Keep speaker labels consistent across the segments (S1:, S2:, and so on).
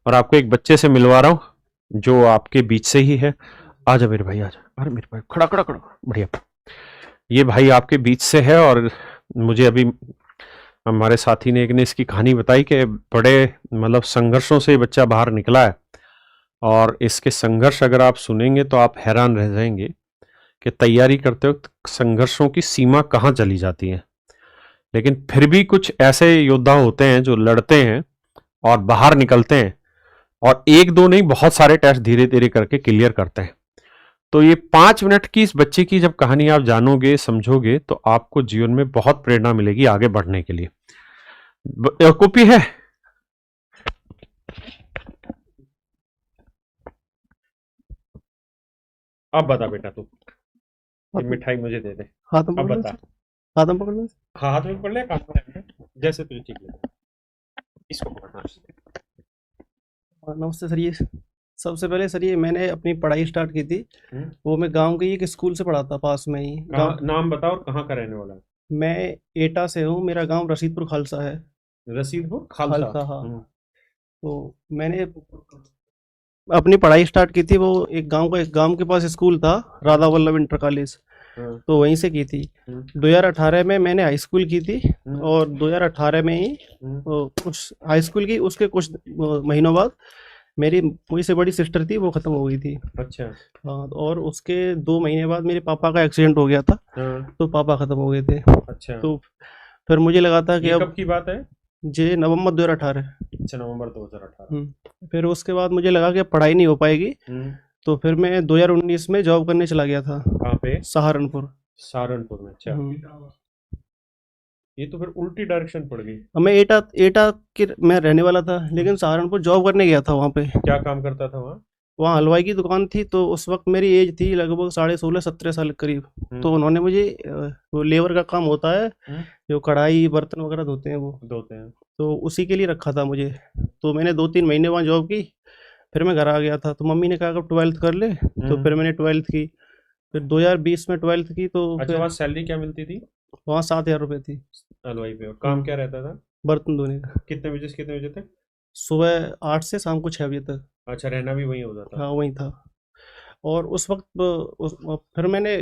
S1: और आपको एक बच्चे से मिलवा रहा हूँ जो आपके बीच से ही है। आजा मेरे भाई, आजा। अरे मेरे भाई, खड़ा खड़ा खड़ा, बढ़िया। ये भाई आपके बीच से है और मुझे अभी हमारे साथी ने एक ने इसकी कहानी बताई कि बड़े मतलब संघर्षों से ये बच्चा बाहर निकला है। और इसके संघर्ष अगर आप सुनेंगे तो आप हैरान रह जाएंगे कि तैयारी करते वक्त संघर्षों की सीमा कहाँ चली जाती है। लेकिन फिर भी कुछ ऐसे योद्धा होते हैं जो लड़ते हैं और बाहर निकलते हैं और एक दो नहीं, बहुत सारे टेस्ट धीरे धीरे करके क्लियर करते हैं। तो ये 5 मिनट की इस बच्चे की जब कहानी आप जानोगे, समझोगे, तो आपको जीवन में बहुत प्रेरणा मिलेगी आगे बढ़ने के लिए। कॉपी है? अब बता बेटा तू, ये मिठाई मुझे दे दे।
S2: हाथ में
S1: अब
S2: पकड़ लो
S1: बता।
S2: सर, हाथ में पकड़ लो।
S1: हाँ, हाथ में पकड़ ले, कान में रख ले, जैसे तुझे ठीक लगे। इसको पकड़ना।
S2: नमस्ते सर। ये सबसे पहले सर, ये मैंने अपनी पढ़ाई स्टार्ट की थी,
S1: हम्म।
S2: वो मैं गांव के ही एक स्कूल से पढ़ा था, पास में ही
S1: कहाँ
S2: गांव।
S1: नाम बताओ और कहाँ का रहने वाला है?
S2: मैं एटा से हूँ, मेरा गांव रशीदपुर खालसा है।
S1: रसीदपुर खालसा।
S2: खालसा, हाँ।
S1: हम्म।
S2: तो मैंने अपनी पढ़ाई स्टार्ट की थी, वो एक गांव के पास स्कूल था, राधा वल्लभ इंटर कॉलेज।
S1: हाँ।
S2: तो वहीं से की थी।
S1: हम्म।
S2: 2018 में मैंने हाई स्कूल की थी।
S1: हम्म।
S2: और 2018 में ही
S1: हम्म।
S2: कुछ हाई स्कूल की, उसके कुछ महीनों बाद मेरी मुझसे बड़ी सिस्टर थी, वो ख़त्म हो गई थी।
S1: अच्छा।
S2: हाँ, और उसके 2 महीने बाद मेरे पापा का एक्सीडेंट हो गया था।
S1: हाँ।
S2: तो पापा ख़त्म हो गए थे।
S1: अच्छा।
S2: तो फिर मुझे लगा था कि
S1: ये
S2: अब
S1: कब की बात है?
S2: जे नवंबर 2018।
S1: अच्छा, नवंबर 2018।
S2: फिर उसके बाद मुझे लगा कि अब पढ़ाई नहीं हो पाएगी।
S1: हम्म।
S2: तो फिर मैं 2019 में जॉब करने चला गया था,
S1: कहाँ पे?
S2: सहारनपुर।
S1: सहारनपुर में? अच्छा।
S2: हम्म।
S1: ये तो फिर उल्टी डायरेक्शन पड़ गई।
S2: अब मैं एटा एटा के मैं रहने वाला था, लेकिन सहारनपुर जॉब करने गया था वहाँ पे।
S1: क्या काम करता था वहाँ?
S2: वहाँ हलवाई की दुकान थी, तो उस वक्त मेरी एज थी लगभग 16.5-17 साल के करीब। तो
S1: हम्म।
S2: उन्होंने मुझे वो लेबर का काम होता है,
S1: हम्म।
S2: जो कढ़ाई बर्तन वगैरह धोते हैं वो,
S1: धोते हैं।
S2: तो उसी के लिए रखा था मुझे। तो मैंने 2-3 महीने वहाँ जॉब की। फिर मैं घर आ गया था, तो मम्मी ने कहा कि 12th कर ले। तो फिर मैंने 12th की। फिर 2020 में 12th की, तो
S1: अच्छा,
S2: फिर
S1: वहाँ सैलरी क्या मिलती थी?
S2: वहाँ 7,000 रुपये थी।
S1: हलवाई पे? और काम
S2: हम्म,
S1: क्या रहता था?
S2: बर्तन धोने का।
S1: कितने बजे से कितने बजे तक?
S2: सुबह 8 से शाम को 6 बजे तक।
S1: अच्छा, रहना भी वहीं होता था?
S2: हाँ, वहीं था। और उस वक्त फिर मैंने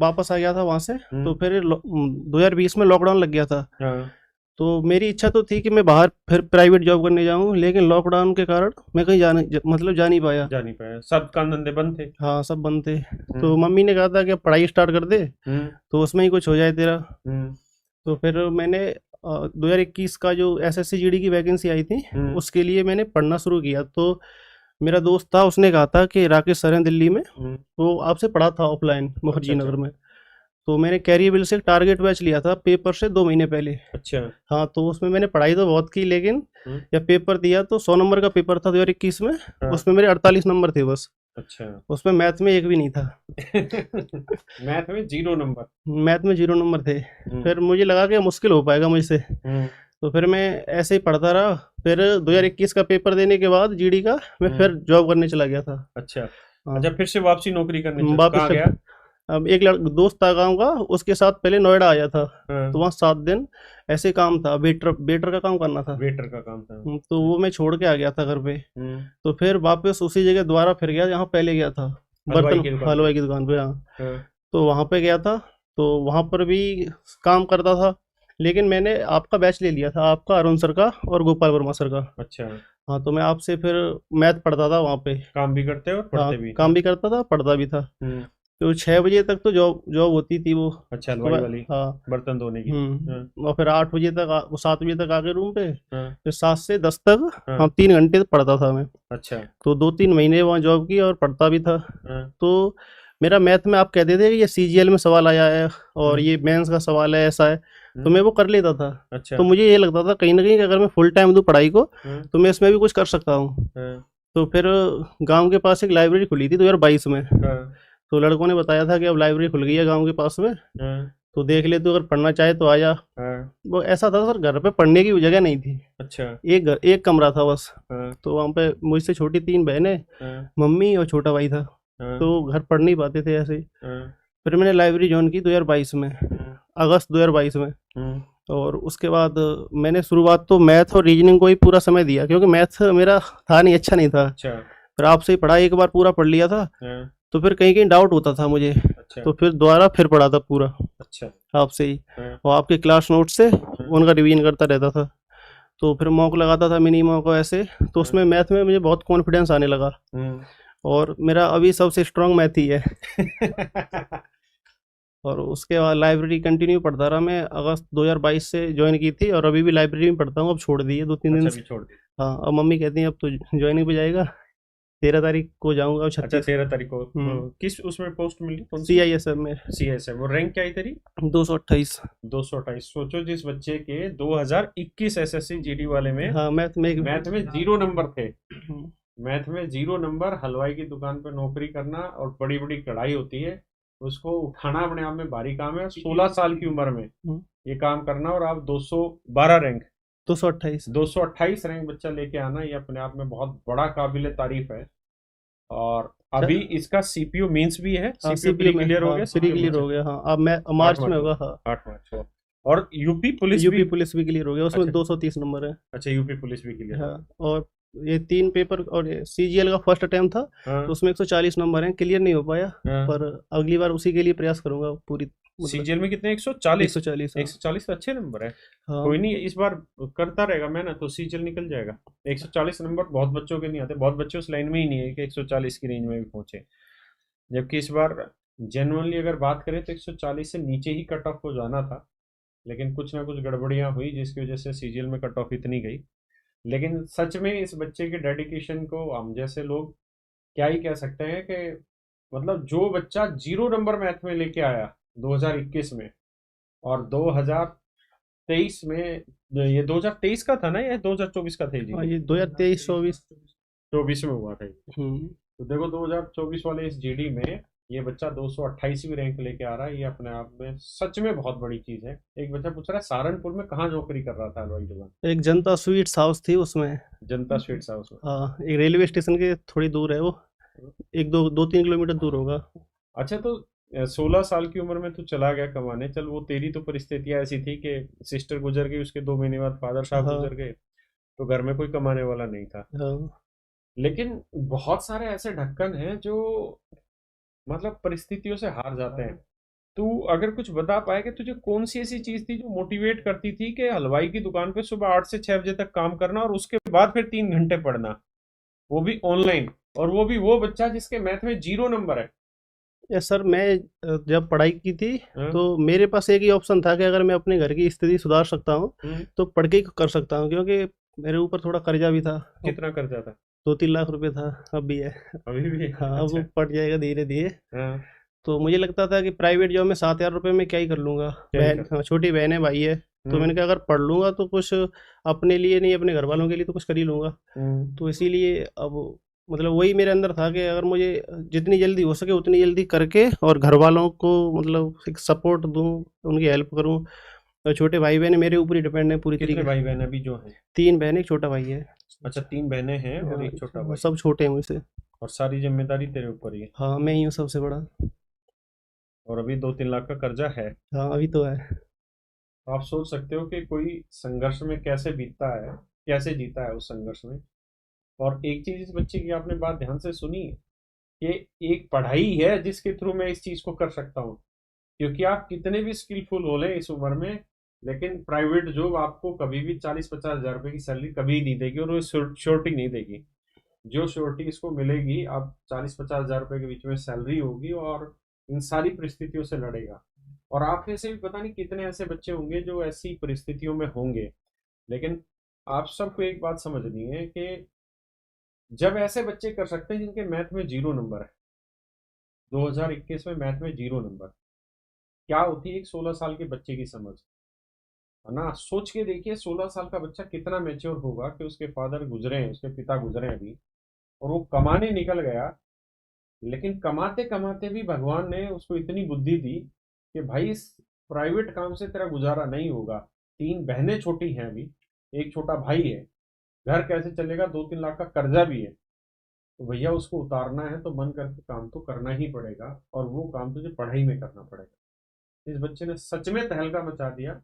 S2: वापस आ गया था वहाँ से। तो
S1: हम्म।
S2: फिर 2020 में लॉकडाउन लग गया था।
S1: हाँ।
S2: तो मेरी इच्छा तो थी कि मैं बाहर फिर प्राइवेट जॉब करने जाऊँ, लेकिन लॉकडाउन के कारण मैं कहीं मतलब जा नहीं पाया।
S1: जा नहीं पाया, सब काम धंधे बंद थे।
S2: हाँ, सब बंद थे। तो
S1: हम्म।
S2: मम्मी ने कहा था कि अब पढ़ाई स्टार्ट कर दे,
S1: हम्म।
S2: तो उसमें ही कुछ हो जाए तेरा।
S1: हम्म।
S2: तो फिर मैंने 2021 का जो एसएससी जीडी की वैकेंसी आई थी,
S1: हम्म।
S2: उसके लिए मैंने पढ़ना शुरू किया। तो मेरा दोस्त था, उसने कहा था कि राकेश सर हैं दिल्ली में,
S1: हम्म।
S2: वो आपसे पढ़ा था ऑफलाइन
S1: अच्छा
S2: मुखर्जी
S1: अच्छा।
S2: नगर में। तो मैंने कैरियर से टारगेट बैच लिया था पेपर से 2 महीने पहले।
S1: अच्छा।
S2: हाँ, तो उसमें मैंने पढ़ाई तो बहुत की, लेकिन
S1: हम्म।
S2: जब पेपर दिया तो 100 नंबर का पेपर था 2021 में।
S1: हाँ।
S2: उसमें मेरे 48 नंबर थे बस।
S1: अच्छा।
S2: उसमें मैथ में एक भी नहीं था।
S1: मैथ में 0 नंबर?
S2: मैथ में 0 नंबर थे।
S1: हम्म।
S2: फिर मुझे लगा कि मुश्किल हो पाएगा मुझसे।
S1: हम्म।
S2: तो फिर मैं ऐसे ही पढ़ता रहा। फिर 2021 का पेपर देने के बाद जीडी का, मैं फिर जॉब करने चला गया था।
S1: अच्छा।
S2: हाँ,
S1: अच्छा, फिर से वापसी नौकरी करने चल
S2: वापस
S1: कहाँ
S2: फिर
S1: गया?
S2: अब एक दोस्त था गाँव का, उसके साथ पहले नोएडा आया था। तो
S1: हाँ।
S2: वहाँ 7 दिन ऐसे काम था, वेटर वेटर का काम करना था।
S1: वेटर का काम था?
S2: तो वो मैं छोड़ के आ गया था घर पे।
S1: हम्म।
S2: तो फिर वापस उसी जगह दोबारा फिर गया जहाँ पहले गया था,
S1: हलवाई
S2: बर्तन
S1: की दुकान पे?
S2: हलवाई की दुकान पे। हाँ,
S1: हाँ।
S2: तो वहाँ पे गया था। तो वहाँ पर भी काम करता था, लेकिन मैंने आपका बैच ले लिया था, आपका, अरुण सर का और गोपाल वर्मा सर का।
S1: अच्छा।
S2: हाँ, तो मैं आपसे फिर मैथ पढ़ता था वहाँ पे।
S1: काम भी करते और
S2: हाँ,
S1: पढ़ते भी?
S2: काम भी करता था, पढ़ता भी था।
S1: हम्म।
S2: तो 6 बजे तक तो जॉब जॉब होती थी वो
S1: अच्छा, हलवाई
S2: सुबह।
S1: वाली?
S2: हाँ।
S1: बर्तन धोने की? हाँ।
S2: और फिर 8 बजे तक वो 7 बजे तक आ गए रूम पे।
S1: हाँ।
S2: फिर 7 से 10 तक
S1: हाँ।
S2: हम 3 घंटे पढ़ता था मैं।
S1: अच्छा।
S2: तो 2-3 महीने वहाँ जॉब की और पढ़ता भी था।
S1: हाँ।
S2: तो मेरा मैथ में आप कहते थे कि ये सीजीएल में सवाल आया है और
S1: हम्म।
S2: ये मेंस का सवाल है, ऐसा है। तो
S1: हम्म।
S2: मैं वो कर लेता था।
S1: अच्छा।
S2: तो मुझे ये लगता था कहीं ना कहीं कि अगर मैं फुल टाइम दूँ पढ़ाई को,
S1: हाँ।
S2: तो मैं इसमें भी कुछ कर सकता हूँ।
S1: हाँ।
S2: तो फिर गांव के पास एक लाइब्रेरी खुली थी 2022 में।
S1: हाँ।
S2: तो लड़कों ने बताया था कि अब लाइब्रेरी खुल गई है गांव के पास में,
S1: हाँ।
S2: तो देख ले, तो अगर पढ़ना चाहे तो आजा।
S1: हाँ।
S2: वो ऐसा था सर, घर पे पढ़ने की जगह नहीं थी।
S1: अच्छा।
S2: एक कमरा था बस।
S1: हाँ।
S2: तो वहाँ पे मुझसे छोटी 3 बहनें,
S1: हाँ।
S2: मम्मी और छोटा भाई था।
S1: हाँ।
S2: तो घर पढ़ नहीं पाते थे ऐसे ही।
S1: हाँ।
S2: फिर मैंने लाइब्रेरी ज्वाइन की 2022 में,
S1: हम्म।
S2: अगस्त 2022 में।
S1: हम्म।
S2: और उसके बाद मैंने शुरुआत तो मैथ और रीजनिंग को ही पूरा समय दिया, क्योंकि मैथ मेरा था नहीं, अच्छा नहीं था।
S1: अच्छा।
S2: फिर आपसे ही पढ़ा, एक बार पूरा पढ़ लिया था,
S1: हाँ,
S2: तो फिर कहीं कहीं डाउट होता था मुझे,
S1: अच्छा।
S2: तो फिर दोबारा फिर पढ़ा था पूरा
S1: अच्छा।
S2: आपसे ही,
S1: हाँ,
S2: और आपके क्लास नोट से
S1: हाँ,
S2: उनका रिवीजन करता रहता था। तो फिर मॉक लगाता था, मिनी मॉक ऐसे, तो
S1: हाँ।
S2: उसमें मैथ में मुझे बहुत कॉन्फिडेंस आने लगा,
S1: हम्म।
S2: और मेरा अभी सबसे स्ट्रांग मैथ ही है। और उसके बाद लाइब्रेरी कंटिन्यू पढ़ता रहा मैं, अगस्त 2022 से ज्वाइन की थी, और अभी भी लाइब्रेरी में पढ़ता हूँ, अब छोड़ दी है 2-3 दिन
S1: अच्छा,
S2: से।
S1: भी छोड़ दी।
S2: हाँ, अब मम्मी कहती हैं अब तो ज्वाइनिंग पे जाएगा, 13 तारीख को जाऊँगा, अब
S1: अच्छा,
S2: 36।
S1: 13 तारीख को
S2: हुँ,
S1: किस उसमें पोस्ट मिली, कौन सी?
S2: सीआईएसएफ में
S1: सीएसएफ। वो रैंक क्या आई तेरी?
S2: 228।
S1: 228। सोचो, जिस बच्चे के 2021 एसएससी जीडी वाले में
S2: हाँ, मैथ में
S1: मैथ में 0 नंबर थे।
S2: हुँ,
S1: मैथ में 0 नंबर, हलवाई की दुकान पर नौकरी करना और बड़ी बड़ी कढ़ाई होती है, उसको उठाना अपने आप में भारी काम है। 16 साल की उम्र में
S2: हुँ,
S1: ये काम करना, और आप 212 रैंक,
S2: 228।
S1: 228 रैंक बच्चा लेके आना, ये अपने आप में बहुत बड़ा काबिल तारीफ है। और
S2: च
S1: अभी इसका सीपीयू मेंस भी है।
S2: हाँ,
S1: सीपीयू
S2: सीपीयू
S1: प्री
S2: में,
S1: क्लियर हो
S2: हाँ,
S1: गया,
S2: प्री
S1: सीपीयू
S2: क्लियर
S1: मेंस
S2: हो गया, हाँ, अब मैं
S1: 8
S2: मार्च में
S1: मार्च
S2: होगा,
S1: को।
S2: हाँ।
S1: 8 मार्च को। और यूपी पुलिस
S2: यूपी
S1: भी।
S2: पुलिस भी क्लियर हो गया, उसमें
S1: अच्छा।
S2: 230 नंबर है।
S1: अच्छा, यूपी पुलिस भी क्लियर हो
S2: हाँ, और ये 3 पेपर, और ये सीजीएल का फर्स्ट अटेम्प्ट था,
S1: गया। हाँ,
S2: तो उसमें 140 नंबर हैं, क्लियर नहीं हो पाया,
S1: हाँ।
S2: पर अगली बार उसी के लिए प्रयास करूँगा पूरी, मतलब
S1: सीजीएल में कितने? 140।
S2: 140, हाँ।
S1: 140 तो अच्छे नंबर है।
S2: हाँ,
S1: कोई नहीं, इस बार करता रहेगा मेहनत तो सीजीएल निकल जाएगा। 140 नंबर बहुत बच्चों के नहीं आते, बहुत बच्चे उस लाइन में ही नहीं है कि 140 की रेंज में भी पहुंचे। जबकि इस बार जेनुअनली अगर बात करें तो 140 से नीचे ही कट ऑफ हो जाना था, लेकिन कुछ ना कुछ गड़बड़ियां हुई जिसकी वजह से सीजीएल में कट ऑफ इतनी गई। लेकिन सच में इस बच्चे के डेडिकेशन को हम जैसे लोग क्या ही कह सकते हैं कि मतलब जो बच्चा 0 नंबर मैथ में लेके आया 2021 में, और 2023 में, ये 2023 का था ना या 2024 का था ये
S2: हाँ,
S1: जीडी?
S2: ये 2023-24।
S1: 24 में हुआ था ये।
S2: हुँ,
S1: तो देखो 2024 वाले इस जीडी में ये बच्चा 228वीं रैंक लेके आ रहा है, ये अपने आप में सच में बहुत बड़ी चीज है। एक बच्चा पूछ रहा है सहारनपुर में कहाँ नौकरी कर रहा था हलवाई दुकान?
S2: एक जनता स्वीट्स हाउस थी उसमें।
S1: जनता स्वीट्स हाउस में।
S2: हाँ, एक रेलवे स्टेशन के थोड़ी दूर है वो, 1-2 2-3 किलोमीटर दूर होगा।
S1: अच्छा, तो 16 साल की उम्र में तू चला गया कमाने। चल, वो तेरी तो परिस्थितियां ऐसी थी कि सिस्टर गुजर गई, उसके 2 महीने बाद फादर साहब
S2: हाँ,
S1: गुजर गए, तो घर में कोई कमाने वाला नहीं था।
S2: हाँ।
S1: लेकिन बहुत सारे ऐसे ढक्कन हैं जो मतलब परिस्थितियों से हार जाते हैं। तू अगर कुछ बता पाए कि तुझे कौन सी ऐसी चीज थी जो मोटिवेट करती थी कि हलवाई की दुकान पे सुबह 8 से 6 बजे तक काम करना और उसके बाद फिर 3 घंटे पढ़ना, वो भी ऑनलाइन, और वो भी वो बच्चा जिसके मैथ में 0 नंबर है।
S2: यस सर, मैं जब पढ़ाई की थी,
S1: हाँ?
S2: तो मेरे पास एक ही ऑप्शन था कि अगर मैं अपने घर की स्थिति सुधार सकता हूँ,
S1: हम्म।
S2: तो पढ़ के ही कर सकता हूँ, क्योंकि मेरे ऊपर थोड़ा कर्जा भी था।
S1: कितना कर्जा था?
S2: 2-3 लाख रुपए था, अब भी है।
S1: अभी भी है?
S2: हाँ, अब वो
S1: अच्छा।
S2: पड़ जाएगा धीरे धीरे।
S1: हाँ।
S2: तो मुझे लगता था कि प्राइवेट जॉब में 7,000 रुपये में क्या ही कर लूँगा।
S1: क्या ही
S2: बहन,
S1: कर।
S2: हाँ, छोटी बहन है, भाई है, तो
S1: हम्म।
S2: मैंने कहा अगर पढ़ लूँगा तो कुछ अपने लिए नहीं, अपने घर वालों के लिए तो कुछ कर ही लूँगा।
S1: हम्म।
S2: तो इसीलिए अब मतलब वही मेरे अंदर था कि अगर मुझे जितनी जल्दी हो सके उतनी जल्दी करके और घर वालों को मतलब एक सपोर्ट दूँ, उनकी हेल्प करूँ। और छोटे भाई बहन मेरे ऊपर ही डिपेंड है पूरी
S1: कितने
S2: तरीके से।
S1: भाई बहन अभी जो हैं?
S2: 3 बहन, एक छोटा भाई है।
S1: अच्छा, 3 बहनें हैं और
S2: हाँ,
S1: एक छोटा भाई।
S2: सब छोटे हैं मुझसे।
S1: और सारी जिम्मेदारी तेरे ऊपर ही है।
S2: हाँ, मैं ही हूँ सबसे बड़ा।
S1: और अभी 2-3 लाख का कर्जा है।
S2: हाँ, अभी तो है।
S1: तो आप सोच सकते हो कि कोई संघर्ष में कैसे बीतता है, कैसे जीता है उस संघर्ष में। और एक चीज इस बच्चे की आपने बात ध्यान से सुनी कि एक पढ़ाई है जिसके थ्रू मैं इस चीज को कर सकता हूँ। क्योंकि आप कितने भी स्किलफुल हो लें इस उम्र में, लेकिन प्राइवेट जॉब आपको कभी भी 40-50 हज़ार रुपए की सैलरी कभी नहीं देगी, और वो श्योरिटी नहीं देगी। जो श्योरिटी इसको मिलेगी, आप 40-50 हज़ार रुपए के बीच में सैलरी होगी, और इन सारी परिस्थितियों से लड़ेगा। और आप में से भी पता नहीं कितने ऐसे बच्चे होंगे जो ऐसी परिस्थितियों में होंगे। लेकिन आप सबको एक बात समझनी है कि जब ऐसे बच्चे कर सकते हैं जिनके मैथ में 0 नंबर है, 2021 में मैथ में 0 नंबर, क्या होती है एक 16 साल के बच्चे की समझ, है ना? सोच के देखिए 16 साल का बच्चा कितना मेच्योर होगा कि उसके फादर गुजरे हैं, उसके पिता गुजरे हैं अभी, और वो कमाने निकल गया। लेकिन कमाते कमाते भी भगवान ने उसको इतनी बुद्धि दी कि भाई इस प्राइवेट काम से तेरा गुजारा नहीं होगा। 3 बहनें छोटी हैं अभी, एक छोटा भाई है, घर कैसे चलेगा, 2-3 लाख का कर्जा भी है। तो भैया उसको उतारना है तो मन करके काम तो करना ही पड़ेगा, और वो काम तुझे पढ़ाई में करना पड़ेगा। इस बच्चे ने सच में तहलका मचा दिया।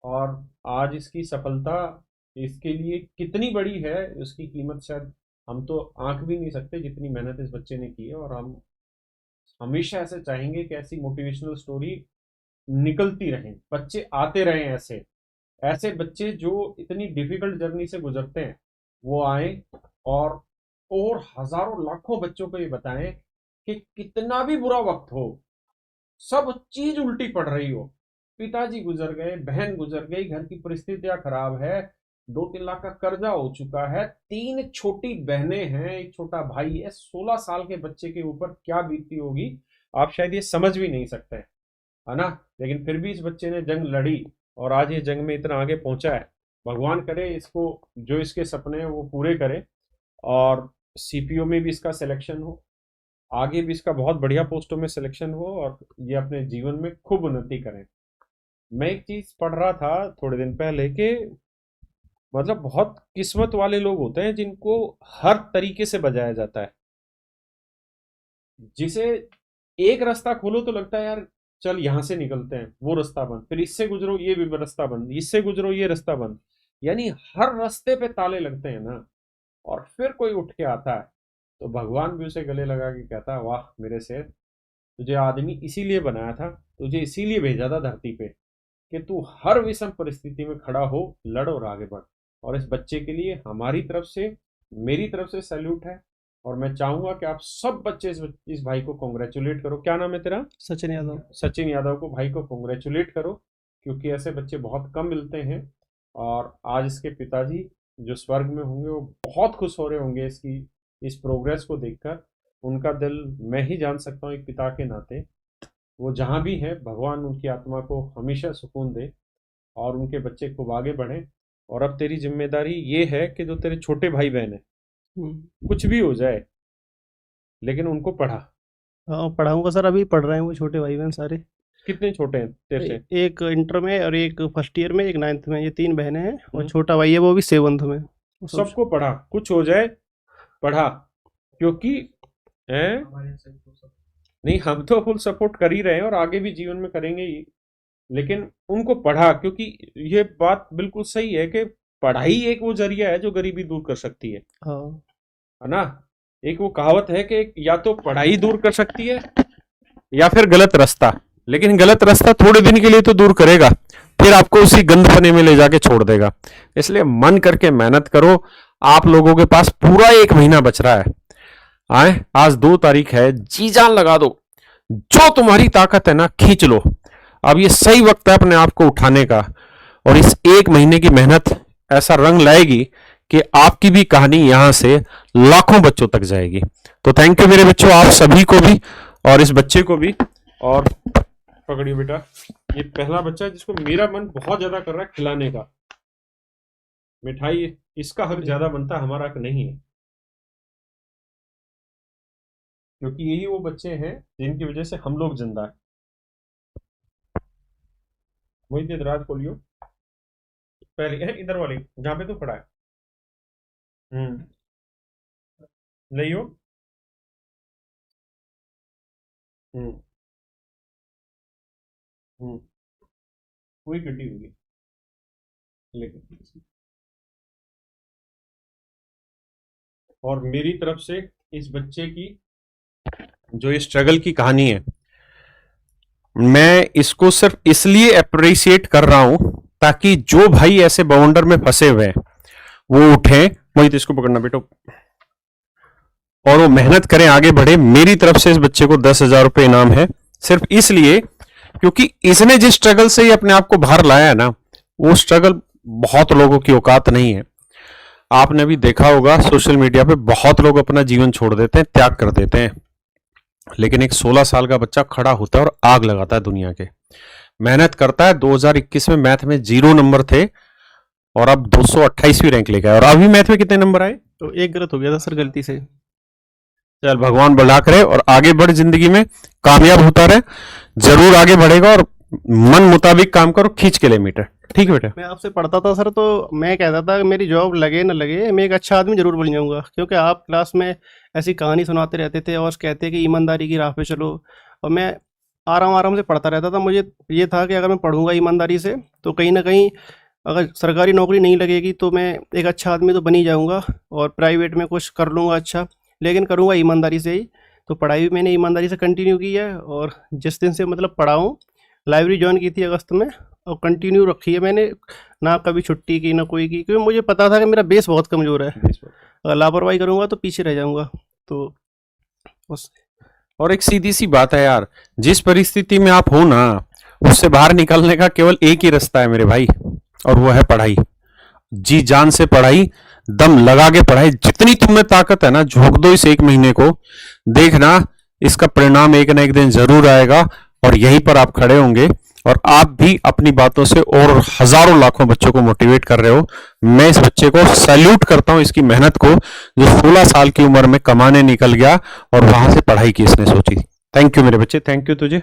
S1: और आज इसकी सफलता इसके लिए कितनी बड़ी है, उसकी कीमत शायद हम तो आंक भी नहीं सकते, जितनी मेहनत इस बच्चे ने की है। और हम हमेशा ऐसे चाहेंगे कि ऐसी मोटिवेशनल स्टोरी निकलती रहें, बच्चे आते रहें, ऐसे ऐसे बच्चे जो इतनी डिफिकल्ट जर्नी से गुजरते हैं वो आए और हजारों लाखों बच्चों को ये बताएं कि कितना भी बुरा वक्त हो, सब चीज उल्टी पड़ रही हो, पिताजी गुजर गए, बहन गुजर गई, घर की परिस्थितियां खराब है, 2-3 लाख का कर्जा हो चुका है, 3 छोटी बहनें हैं, एक छोटा भाई है, 16 साल के बच्चे के ऊपर क्या बीतती होगी आप शायद ये समझ भी नहीं सकते, है ना। लेकिन फिर भी इस बच्चे ने जंग लड़ी और आज ये जंग में इतना आगे पहुंचा है। भगवान करे इसको जो इसके सपने हैं वो पूरे करे, और सीपीओ में भी इसका सिलेक्शन हो, आगे भी इसका बहुत बढ़िया पोस्टों में सिलेक्शन हो, और ये अपने जीवन में खूब उन्नति करें। मैं एक चीज पढ़ रहा था थोड़े दिन पहले कि मतलब बहुत किस्मत वाले लोग होते हैं जिनको हर तरीके से बजाया जाता है। जिसे एक रास्ता खोलो तो लगता है यार चल यहां से निकलते हैं, वो रास्ता बंद, फिर इससे गुजरो ये भी रास्ता बंद, इससे गुजरो ये रास्ता बंद, यानी हर रास्ते पे ताले लगते हैं ना। और फिर कोई उठ के आता है तो भगवान भी उसे गले लगा के कहता है वाह मेरे शेर, तुझे आदमी इसीलिए बनाया था, तुझे इसीलिए भेजा था धरती पे कि तू हर विषम परिस्थिति में खड़ा हो, लड़ और आगे बढ़। और इस बच्चे के लिए हमारी तरफ से, मेरी तरफ से सैल्यूट है। और मैं चाहूंगा कि आप सब बच्चे इस भाई को कॉन्ग्रेचुलेट करो। क्या नाम है तेरा?
S2: सचिन यादव।
S1: सचिन यादव को, भाई को कॉन्ग्रेचुलेट करो, क्योंकि ऐसे बच्चे बहुत कम मिलते हैं। और आज इसके पिताजी जो स्वर्ग में होंगे वो बहुत खुश हो रहे होंगे इसकी इस प्रोग्रेस को देखकर। उनका दिल मैं ही जान सकता हूँ एक पिता के नाते। वो जहाँ भी हैं भगवान उनकी आत्मा को हमेशा सुकून दे और उनके बच्चे खूब आगे बढ़ें। और अब तेरी जिम्मेदारी ये है कि जो तेरे छोटे भाई बहन है, कुछ भी हो जाए लेकिन उनको पढ़ा।
S2: हाँ पढ़ाऊंगा सर, अभी पढ़ रहे हैं वो छोटे भाई बहन सारे।
S1: कितने छोटे हैं तेरे से?
S2: एक इंटर में और एक फर्स्ट ईयर में, एक 9th में, ये 3 बहनें हैं और
S1: हम्म।
S2: छोटा भाई है वो भी 7th में।
S1: सबको पढ़ा, कुछ हो जाए पढ़ा, क्योंकि हैं नहीं, हम तो फुल सपोर्ट कर ही रहे हैं और आगे भी जीवन में करेंगे ही, लेकिन उनको पढ़ा, क्योंकि ये बात बिल्कुल सही है कि पढ़ाई एक वो जरिया है जो गरीबी दूर कर सकती
S2: हाँ
S1: है ना। एक वो कहावत है कि या तो पढ़ाई दूर कर सकती है या फिर गलत रास्ता, लेकिन गलत रास्ता थोड़े दिन के लिए तो दूर करेगा, फिर आपको उसी गंदपने में ले जाके छोड़ देगा। इसलिए मन करके मेहनत करो। आप लोगों के पास पूरा 1 महीना बच रहा है। आए, आज 2 तारीख है, जी जान लगा दो, जो तुम्हारी ताकत है ना खींच लो। अब ये सही वक्त है अपने आप को उठाने का, और इस 1 महीने की मेहनत ऐसा रंग लाएगी कि आपकी भी कहानी यहां से लाखों बच्चों तक जाएगी। तो थैंक यू मेरे बच्चों, आप सभी को भी और इस बच्चे को भी। और पकड़िए बेटा, ये पहला बच्चा है जिसको मेरा मन बहुत ज्यादा कर रहा है खिलाने का। मिठाई इसका हक ज्यादा बनता है, हमारा हक नहीं है, क्योंकि यही वो बच्चे हैं जिनकी वजह से हम लोग जिंदा है। वही दराज खोलियो, पहले इधर वाली जहां पे तो खड़ा है। लियो। हम्म हम्म वही गड्डी होगी लेकिन। और मेरी तरफ से इस बच्चे की जो ये स्ट्रगल की कहानी है, मैं इसको सिर्फ इसलिए अप्रिशिएट कर रहा हूं ताकि जो भाई ऐसे बाउंडर में फंसे हुए हैं वो उठे। वही तो इसको पकड़ना बेटो, और वो मेहनत करें, आगे बढ़े। मेरी तरफ से इस बच्चे को 10,000 रुपए इनाम है, सिर्फ इसलिए क्योंकि इसने जिस स्ट्रगल से ही अपने आप को बाहर लाया है ना, वो स्ट्रगल बहुत लोगों की औकात नहीं है। आपने भी देखा होगा सोशल मीडिया पे बहुत लोग अपना जीवन छोड़ देते हैं, त्याग कर देते हैं, लेकिन एक 16 साल का बच्चा खड़ा होता है और आग लगाता है दुनिया के, मेहनत करता है। 2021 में मैथ में 0 नंबर थे और अब 228वीं रैंक लेके आए। और अभी मैथ में कितने नंबर आए?
S2: तो एक गलत हो गया था सर गलती से।
S1: चल भगवान बढ़ा करे और आगे बढ़, जिंदगी में कामयाब होता रहे, जरूर आगे बढ़ेगा। और मन मुताबिक काम करो, खींच के ले मीटर। ठीक है बेटा।
S2: मैं आपसे पढ़ता था सर, तो मैं कहता था कि मेरी जॉब लगे ना लगे, मैं एक अच्छा आदमी जरूर बन जाऊंगा, क्योंकि आप क्लास में ऐसी कहानी सुनाते रहते थे और कहते कि ईमानदारी की राह पे चलो। और मैं आराम-आराम से पढ़ता रहता था। मुझे ये था कि अगर मैं पढ़ूँगा ईमानदारी से तो कहीं न कहीं अगर सरकारी नौकरी नहीं लगेगी तो मैं एक अच्छा आदमी तो बन ही जाऊँगा और प्राइवेट में कुछ कर लूँगा अच्छा, लेकिन करूँगा ईमानदारी से ही। तो पढ़ाई भी मैंने ईमानदारी से कंटिन्यू की है और जिस दिन से मतलब पढ़ा हूँ, लाइब्रेरी जॉइन की थी अगस्त में और कंटिन्यू रखी है मैंने, ना कभी छुट्टी की ना कोई की, क्योंकि मुझे पता था कि मेरा बेस बहुत कमज़ोर है। अगर लापरवाही करूँगा तो पीछे रह जाऊँगा। तो बस
S1: और एक सीधी सी बात है यार, जिस परिस्थिति में आप हो ना, उससे बाहर निकलने का केवल एक ही रास्ता है मेरे भाई, और वो है पढ़ाई। जी जान से पढ़ाई, दम लगा के पढ़ाई, जितनी तुम में ताकत है ना, झोंक दो इस 1 महीने को, देखना इसका परिणाम एक ना एक दिन जरूर आएगा और यहीं पर आप खड़े होंगे। और आप भी अपनी बातों से और हजारों लाखों बच्चों को मोटिवेट कर रहे हो। मैं इस बच्चे को सैल्यूट करता हूं, इसकी मेहनत को, जो 16 साल की उम्र में कमाने निकल गया और वहां से पढ़ाई की इसने सोची। थैंक यू मेरे बच्चे, थैंक यू तुझे।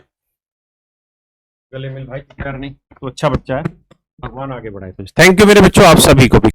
S1: गले मिल भाई, नहीं तो अच्छा बच्चा है, भगवान आगे बढ़ाए तुझे। थैंक यू मेरे बच्चों, आप सभी को भी।